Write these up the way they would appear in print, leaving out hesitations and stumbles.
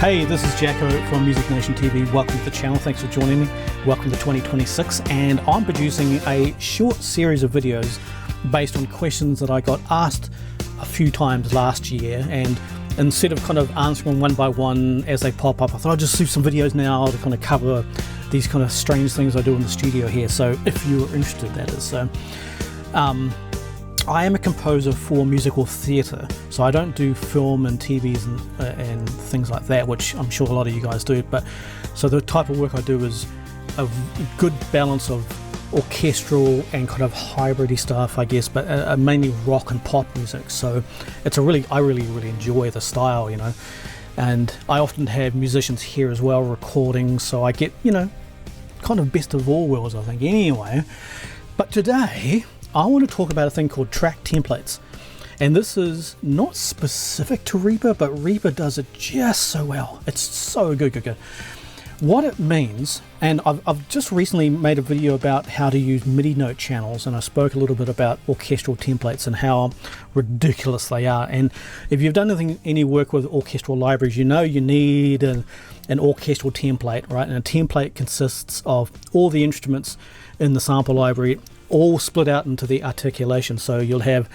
Hey, this is Jacko from Music Nation TV. Welcome to the channel. Thanks for joining me. Welcome to 2026. And I'm producing a short series of videos based on questions that I got asked a few times last year. And instead of kind of answering one by one as they pop up, I thought I'd just do some videos now to kind of cover these kind of strange things I do in the studio here. So if you're interested, that is. So, I am a composer for musical theatre, so I don't do film and TVs and things like that, which I'm sure a lot of you guys do. But so the type of work I do is a good balance of orchestral and kind of hybrid-y stuff, I guess, but mainly rock and pop music. So it's I really enjoy the style, you know. And I often have musicians here as well recording, so I get, you know, kind of best of all worlds, I think. Anyway, but today I want to talk about a thing called track templates, and this is not specific to Reaper, but Reaper does it just so well. It's so good. What it means, and I've just recently made a video about how to use MIDI note channels, and I spoke a little bit about orchestral templates and how ridiculous they are. And if you've done any work with orchestral libraries, you know you need an orchestral template, right? And a template consists of all the instruments in the sample library, all split out into the articulation. So you'll have,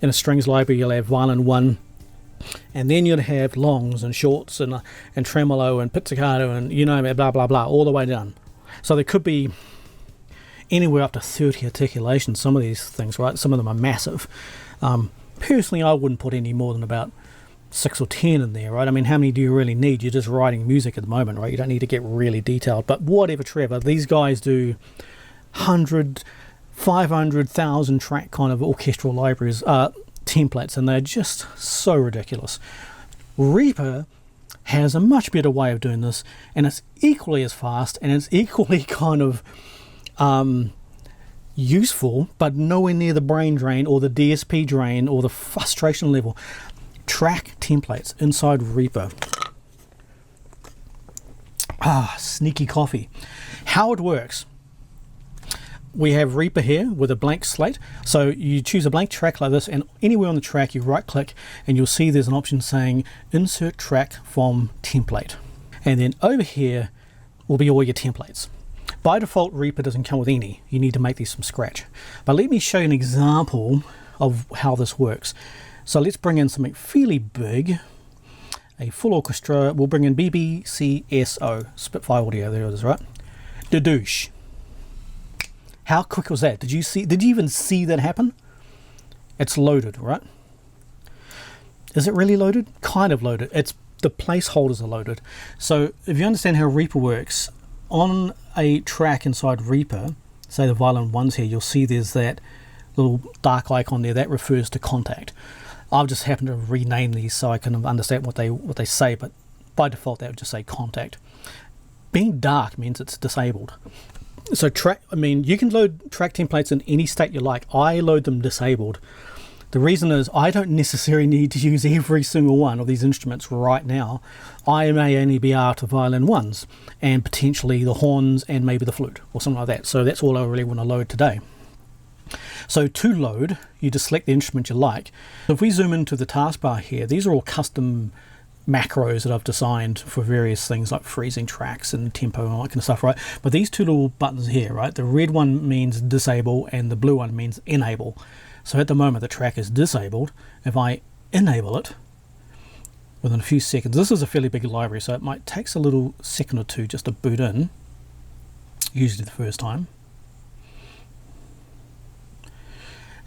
in a strings library, you'll have violin 1, and then you'll have longs and shorts and tremolo and pizzicato and, you know, blah blah blah, all the way down. So there could be anywhere up to 30 articulations, some of these things, right? Some of them are massive. Personally, I wouldn't put any more than about 6 or 10 in there, right? I mean, how many do you really need? You're just writing music at the moment, right? You don't need to get really detailed. But whatever, Trevor, these guys do 100, 500,000 track kind of orchestral libraries, templates, and they're just so ridiculous. Reaper has a much better way of doing this, and it's equally as fast, and it's equally kind of useful, but nowhere near the brain drain or the DSP drain or the frustration level. Track templates inside Reaper. Sneaky coffee. How it works: we have Reaper here with a blank slate. So you choose a blank track like this, and anywhere on the track you right click and you'll see there's an option saying insert track from template. And then over here will be all your templates. By default, Reaper doesn't come with any. You need to make these from scratch. But let me show you an example of how this works. So let's bring in something fairly big, a full orchestra. We'll bring in BBCSO, Spitfire audio, there it is, right? Douche. How quick was that? Did you even see that happen? It's loaded, right? Is it really loaded? Kind of loaded. It's the placeholders are loaded. So if you understand how Reaper works, on a track inside Reaper, say the violin 1's here, you'll see there's that little dark icon there that refers to contact. I've just happened to rename these so I can understand what they say, but by default they would just say contact. Being dark means it's disabled. So you can load track templates in any state you like. I load them disabled. The reason is I don't necessarily need to use every single one of these instruments right now. I may only be after violin 1s and potentially the horns and maybe the flute or something like that. So that's all I really want to load today. So to load, you just select the instrument you like. If we zoom into the taskbar here, these are all custom macros that I've designed for various things like freezing tracks and tempo and all that kind of stuff, right? But these two little buttons here, right? The red one means disable and the blue one means enable. So at the moment the track is disabled. If I enable it within a few seconds, this is a fairly big library, so it might take a little second or two just to boot in, usually the first time.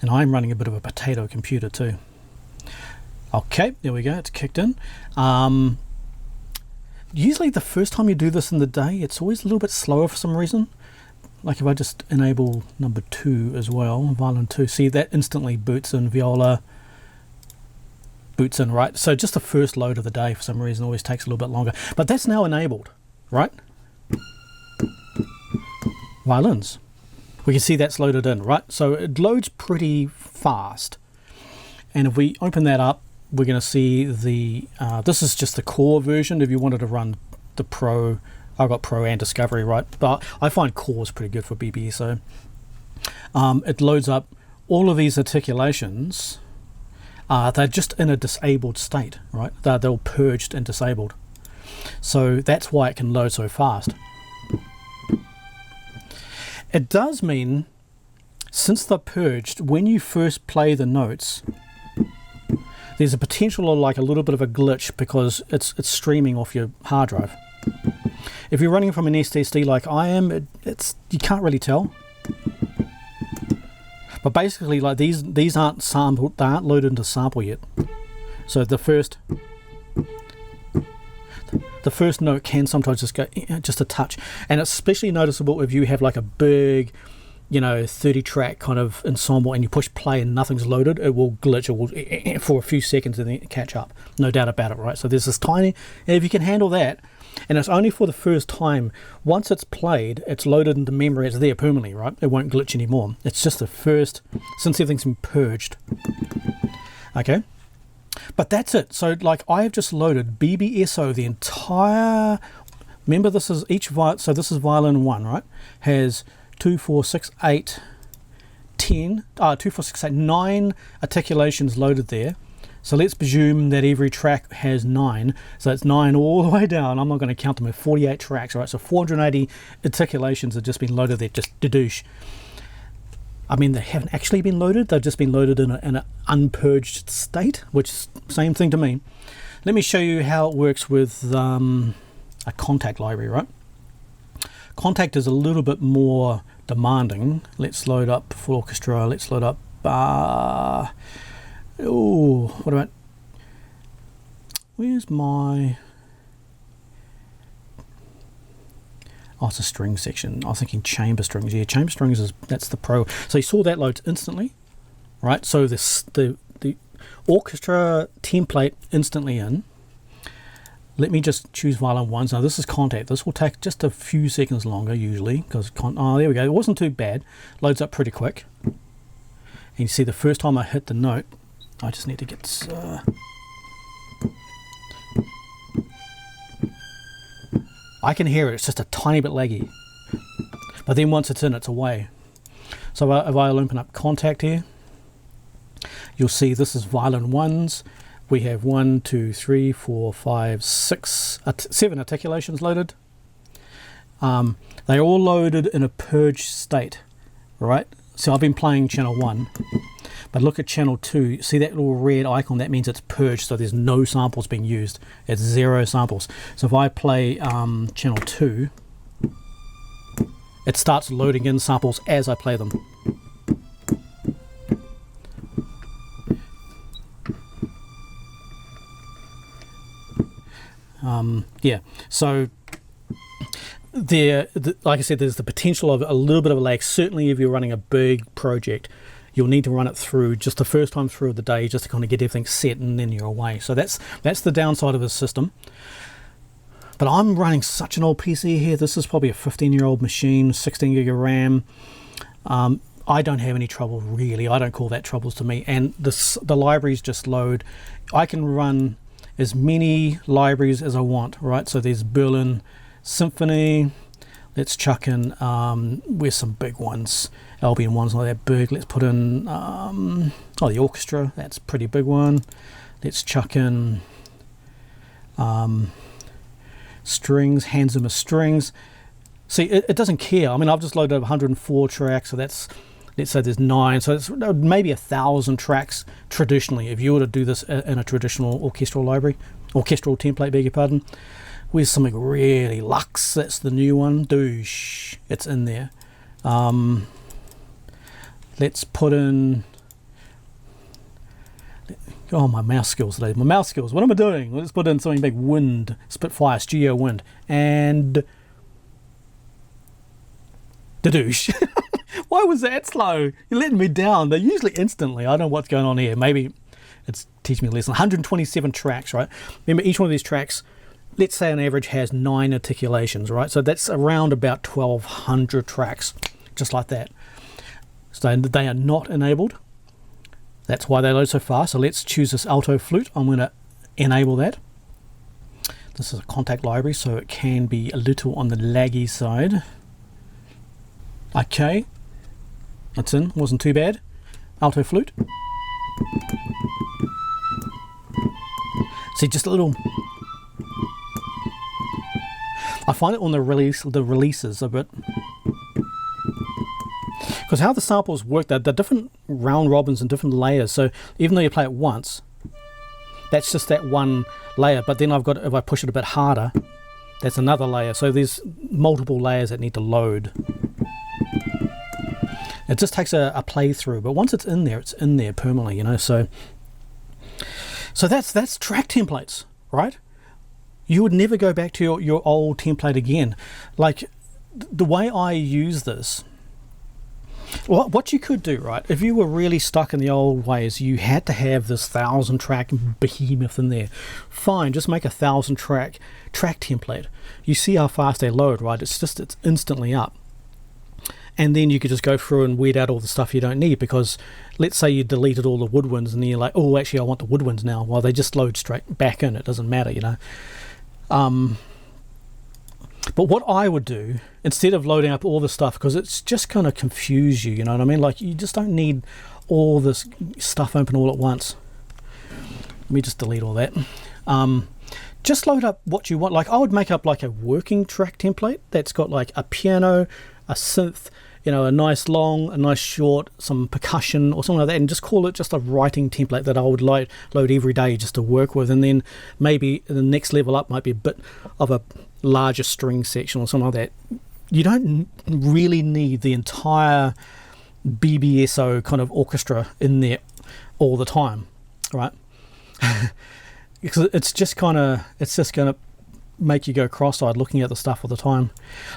And I'm running a bit of a potato computer too. Okay, there we go, it's kicked in. Usually the first time you do this in the day, it's always a little bit slower for some reason. Like if I just enable number 2 as well, violin 2, see that instantly boots in, viola boots in, right? So just the first load of the day for some reason always takes a little bit longer. But that's now enabled, right? Violins. We can see that's loaded in, right? So it loads pretty fast. And if we open that up, we're going to see the, this is just the core version. If you wanted to run the Pro, I've got Pro and Discovery, right? But I find core is pretty good for BB. So it loads up all of these articulations. They're just in a disabled state, right? They're all purged and disabled. So that's why it can load so fast. It does mean, since they're purged, when you first play the notes, there's a potential of like a little bit of a glitch because it's streaming off your hard drive. If you're running from an SSD like I am, you can't really tell. But basically, like these aren't sampled, they aren't loaded into sample yet. So the first note can sometimes just go just a touch, and it's especially noticeable if you have like a big, 30 track kind of ensemble and you push play and nothing's loaded. It will glitch, it will for a few seconds and then catch up, no doubt about it, right? So there's this tiny, and if you can handle that, and it's only for the first time, once it's played, it's loaded into memory, it's there permanently, right? It won't glitch anymore. It's just the first, since everything's been purged. Okay, but that's it. So like I have just loaded BBSO, the entire, remember this is so this is violin 1, right? Has 2, 4, 6, 8, 10, 2, 4, 6, 8, 9 articulations loaded there. So let's presume that every track has 9. So it's 9 all the way down. I'm not going to count them. 48 tracks, right? So 480 articulations have just been loaded there, just dedouche. I mean, they haven't actually been loaded. They've just been loaded in an unpurged state, which is same thing to me. Let me show you how it works with a contact library, right? Contact is a little bit more demanding. Let's load up full orchestra. Let's load up... what about, where's my, it's a string section. I was thinking chamber strings. Yeah, chamber strings that's the pro. So you saw that loads instantly, right? So the orchestra template instantly in. Let me just choose violin 1. So this is contact. This will take just a few seconds longer usually because there we go. It wasn't too bad. Loads up pretty quick. And you see the first time I hit the note, I just need to get I can hear it, it's just a tiny bit laggy, but then once it's in, it's away. So if I open up contact here, you'll see this is violin 1s. We have 1, 2, 3, 4, 5, 6, 7 articulations loaded. They're all loaded in a purge state, right? So I've been playing channel 1. But look at channel 2, see that little red icon? That means it's purged, so there's no samples being used. It's 0 samples. So if I play channel 2, it starts loading in samples as I play them. Yeah, so like I said, there's the potential of a little bit of a lag. Certainly if you're running a big project, you'll need to run it through just the first time through of the day just to kind of get everything set, and then you're away. So that's the downside of the system. But I'm running such an old PC here. This is probably a 15-year-old machine, 16 gig of RAM. I don't have any trouble really. I don't call that troubles to me. And the libraries just load. I can run as many libraries as I want, right? So there's Berlin Symphony. Let's chuck in, where's some big ones? Albion ones not that big. Let's put in, the orchestra. That's a pretty big one. Let's chuck in strings, Hans Zimmer strings. See, it doesn't care. I mean, I've just loaded up 104 tracks, so that's, let's say there's 9, so it's maybe 1,000 tracks traditionally. If you were to do this in a traditional orchestral template, beg your pardon. Where's something really luxe? That's the new one. Douche. It's in there. Let's put in. Oh, my mouse skills today. My mouse skills. What am I doing? Let's put in something big. Wind. Spitfire. Studio Wind. And. The douche. Why was that slow? You're letting me down. They're usually instantly. I don't know what's going on here. Maybe it's teaching me a lesson. 127 tracks, right? Remember, each one of these tracks, let's say on average, has 9 articulations, right? So that's around about 1,200 tracks, just like that. So they are not enabled. That's why they load so fast. So let's choose this alto flute. I'm going to enable that. This is a contact library, so it can be a little on the laggy side. Okay, that's in. Wasn't too bad. Alto flute. See, just a little. find it on the releases a bit, because how the samples work, they're different round robins and different layers. So even though you play it once, that's just that one layer. But then I've got, if I push it a bit harder, that's another layer. So there's multiple layers that need to load. It just takes a playthrough, but once it's in there permanently, you know. So that's track templates, right? You would never go back to your old template again. Like the way I use this, what you could do, right, if you were really stuck in the old ways, you had to have this 1,000 track behemoth in there. Fine, just make a 1,000 track template. You see how fast they load, right? It's instantly up. And then you could just go through and weed out all the stuff you don't need, because let's say you deleted all the woodwinds and then you're like, oh, actually I want the woodwinds now. Well, they just load straight back in. It doesn't matter, you know. But what I would do, instead of loading up all the stuff, because it's just going to confuse you, you know what I mean? Like, you just don't need all this stuff open all at once. Let me just delete all that. Just load up what you want. Like, I would make up like a working track template that's got like a piano, a synth, you know, a nice long, a nice short, some percussion or something like that, and just call it just a writing template that I would load every day just to work with. And then maybe the next level up might be a bit of a larger string section or something like that. You don't really need the entire BBSO kind of orchestra in there all the time, right? Because it's just going to make you go cross-eyed looking at the stuff all the time.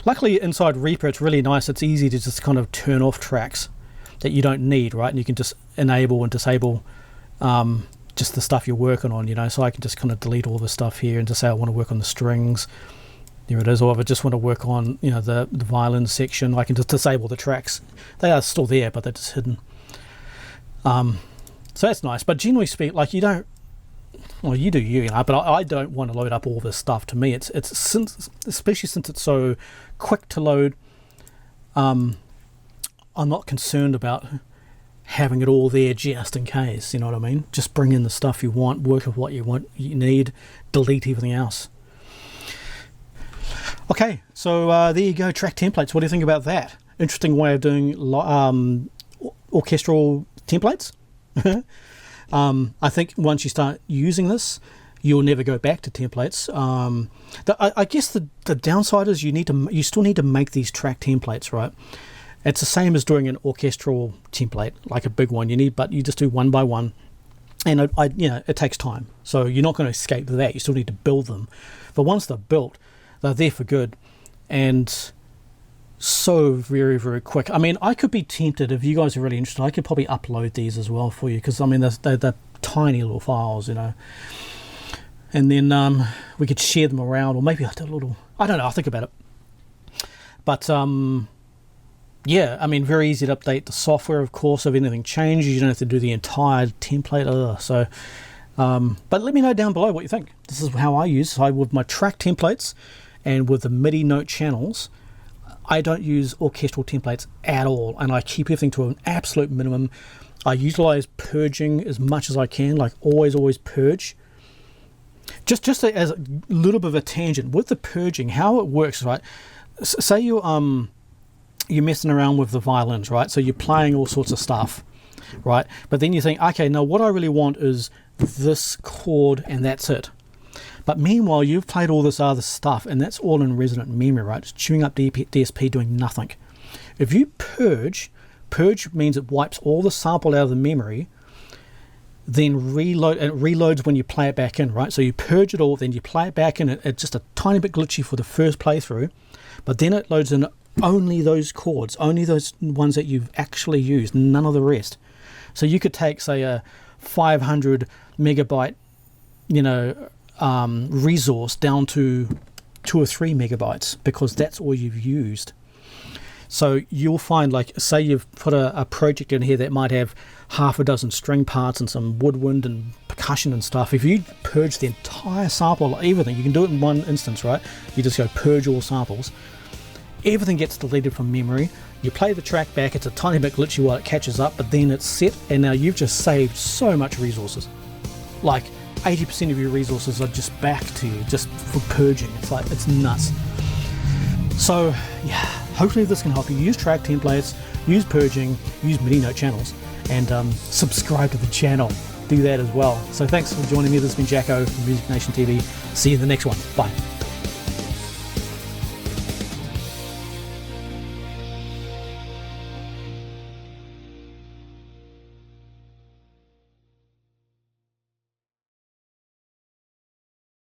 Luckily inside Reaper it's really nice. It's easy to just kind of turn off tracks that you don't need, right? And you can just enable and disable just the stuff you're working on, you know. So I can just kind of delete all the stuff here and just say I want to work on the strings. There it is. Or if I just want to work on, you know, the violin section, I can just disable the tracks. They are still there, but they're just hidden. So that's nice. But generally speaking, like, you don't, well, you do you know, but I don't want to load up all this stuff. To me, it's especially since it's so quick to load. I'm not concerned about having it all there just in case. You know what I mean? Just bring in the stuff you want, work with what you need, delete everything else. Okay, so there you go, track templates. What do you think about that? Interesting way of doing orchestral templates. I think once you start using this, you'll never go back to templates. I guess the downside is you still need to make these track templates, right? It's the same as doing an orchestral template, like a big one. But you just do one by one, and it takes time. So you're not going to escape that. You still need to build them, but once they're built, they're there for good, and so very, very quick. I mean, I could be tempted, if you guys are really interested, I could probably upload these as well for you, because I mean they're tiny little files, you know, and then we could share them around, or maybe I do a little, I don't know, I'll think about it. But yeah, I mean, very easy to update the software, of course. If anything changes, you don't have to do the entire template. But let me know down below what you think. This is how I use with my track templates and with the MIDI note channels. I don't use orchestral templates at all, and I keep everything to an absolute minimum. I utilize purging as much as I can, like always purge. Just as a little bit of a tangent with the purging, how it works, right? Say you're messing around with the violins, right? So you're playing all sorts of stuff, right? But then you think, okay, now what I really want is this chord, and that's it. But meanwhile, you've played all this other stuff, and that's all in resonant memory, right? It's chewing up DSP, doing nothing. If you purge means it wipes all the sample out of the memory, then reload, and it reloads when you play it back in, right? So you purge it all, then you play it back in. It's just a tiny bit glitchy for the first playthrough, but then it loads in only those chords, only those ones that you've actually used, none of the rest. So you could take, say, a 500 megabyte, resource down to 2 or 3 megabytes, because that's all you've used. So you'll find, like, say you've put a project in here that might have half a dozen string parts and some woodwind and percussion and stuff. If you purge the entire sample, everything, you can do it in one instance, right? You just go purge all samples. Everything gets deleted from memory. You play the track back, it's a tiny bit glitchy while it catches up, but then it's set, and now you've just saved so much resources. Like 80% of your resources are just back to you, just for purging. It's like, it's nuts. So yeah, hopefully this can help you use track templates, use purging, use MIDI note channels, and subscribe to the channel. Do that as well. So thanks for joining me. This has been Jacko from Music Nation TV. See you in the next one. Bye.